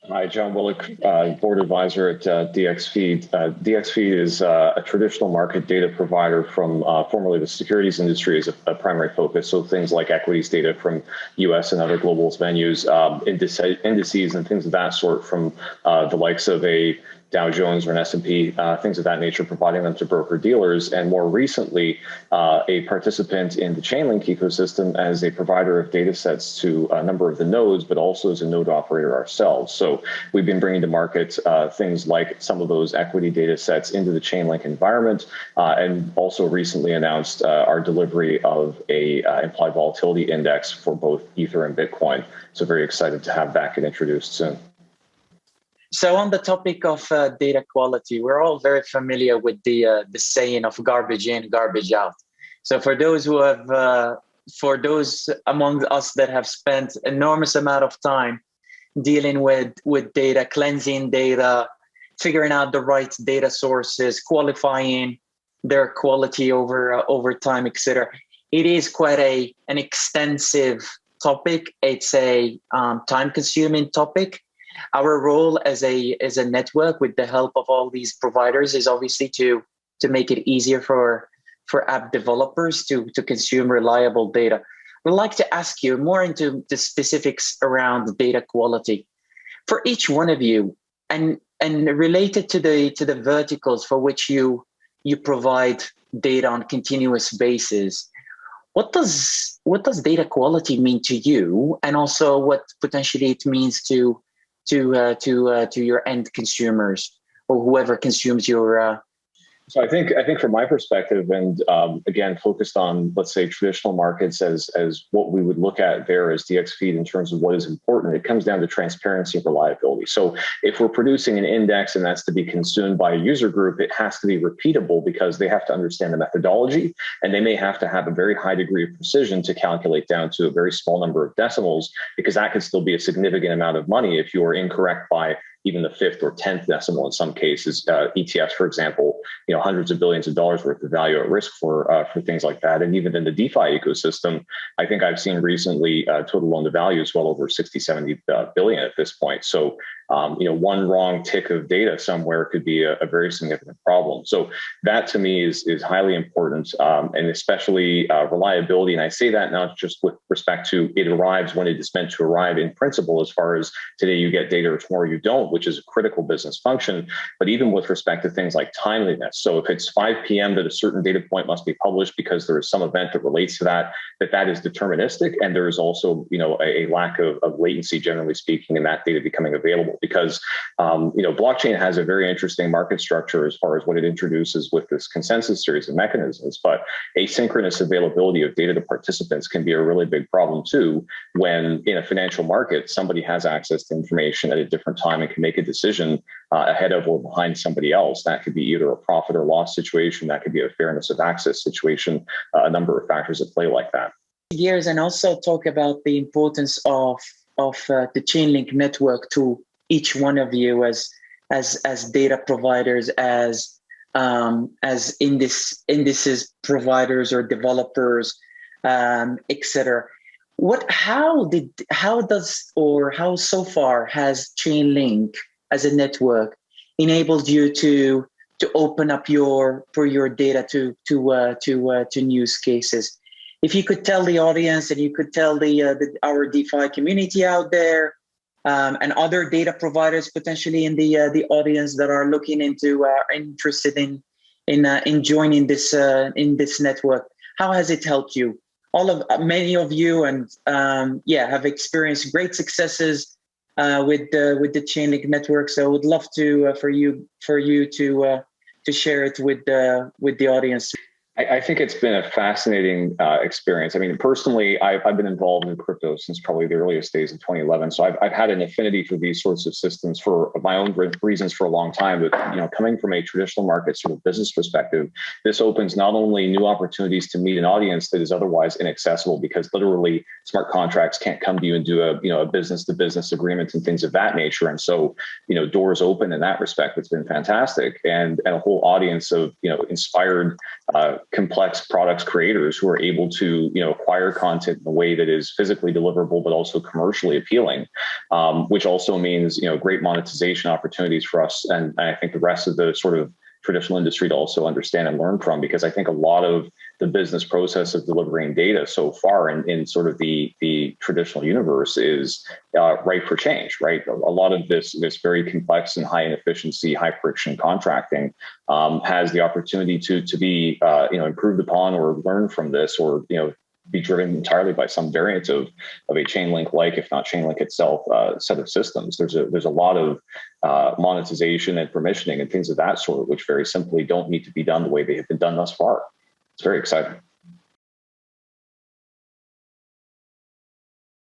Hi, John Willick, board advisor at dxFeed. dxFeed is a traditional market data provider from formerly the securities industry as a primary focus. So things like equities data from US and other global venues, indices and things of that sort from the likes of a Dow Jones or an S&P, things of that nature, providing them to broker dealers, and more recently, a participant in the Chainlink ecosystem as a provider of data sets to a number of the nodes, but also as a node operator ourselves. So we've been bringing to market things like some of those equity data sets into the Chainlink environment, and also recently announced our delivery of a implied volatility index for both Ether and Bitcoin. So very excited to have that get introduced soon. So on the topic of data quality, we're all very familiar with the saying of garbage in, garbage out. So for those among us that have spent enormous amount of time dealing with data, cleansing data, figuring out the right data sources, qualifying their quality over time, etc., it is quite an extensive topic. It's a time-consuming topic. Our role as a network, with the help of all these providers, is obviously to make it easier for app developers to consume reliable data. I'd like to ask you more into the specifics around data quality for each one of you, and related to the verticals for which you provide data on a continuous basis. What does data quality mean to you, and also what potentially it means to your end consumers, or whoever consumes your So I think from my perspective, and again, focused on, let's say, traditional markets as what we would look at there as dxFeed in terms of what is important, it comes down to transparency and reliability. So if we're producing an index and that's to be consumed by a user group, it has to be repeatable because they have to understand the methodology, and they may have to have a very high degree of precision to calculate down to a very small number of decimals, because that could still be a significant amount of money if you are incorrect by even the 5th or 10th decimal in some cases. ETFs, for example, hundreds of billions of dollars worth of value at risk for things like that. And even in the DeFi ecosystem, I think I've seen recently total loan to value is well over 60, 70 billion at this point. So one wrong tick of data somewhere could be a very significant problem. So that to me is highly important, and especially reliability. And I say that not just with respect to it arrives when it is meant to arrive in principle, as far as today you get data or tomorrow you don't, which is a critical business function, but even with respect to things like timeliness. So if it's 5 p.m. that a certain data point must be published because there is some event that relates to that is deterministic, and there is also a lack of latency, generally speaking, in that data becoming available. Because blockchain has a very interesting market structure as far as what it introduces with this consensus series of mechanisms, but asynchronous availability of data to participants can be a really big problem too, when in a financial market somebody has access to information at a different time and can make a decision ahead of or behind somebody else. That could be either a profit or loss situation, that could be a fairness of access situation, a number of factors at play like that. Years, and also talk about the importance of the Chainlink network to each one of you as data providers, as indices providers or developers, etc. How so far has Chainlink as a network enabled you to open up your data to new use cases? If you could tell the audience, and you could tell our DeFi community out there, and other data providers potentially in the audience that are looking into, interested in joining this network, how has it helped you? Many of you, and have experienced great successes with the Chainlink network. So I would love to for you to share it with the audience. I think it's been a fascinating experience. I mean, personally, I've been involved in crypto since probably the earliest days of 2011. So I've had an affinity for these sorts of systems for my own reasons for a long time. But coming from a traditional market sort of business perspective, this opens not only new opportunities to meet an audience that is otherwise inaccessible, because literally smart contracts can't come to you and do a business to business agreement and things of that nature. And so doors open in that respect. It's been fantastic, and a whole audience of inspired complex products creators who are able to, acquire content in a way that is physically deliverable, but also commercially appealing, which also means, great monetization opportunities for us. And I think the rest of the sort of traditional industry to also understand and learn from, because I think a lot of the business process of delivering data so far in sort of the traditional universe is ripe for change, right? A lot of this very complex and high inefficiency, high friction contracting has the opportunity to be improved upon or learn from this, or be driven entirely by some variant of a Chainlink like, if not Chainlink itself, set of systems. There's a lot of monetization and permissioning and things of that sort, which very simply don't need to be done the way they have been done thus far. It's very exciting.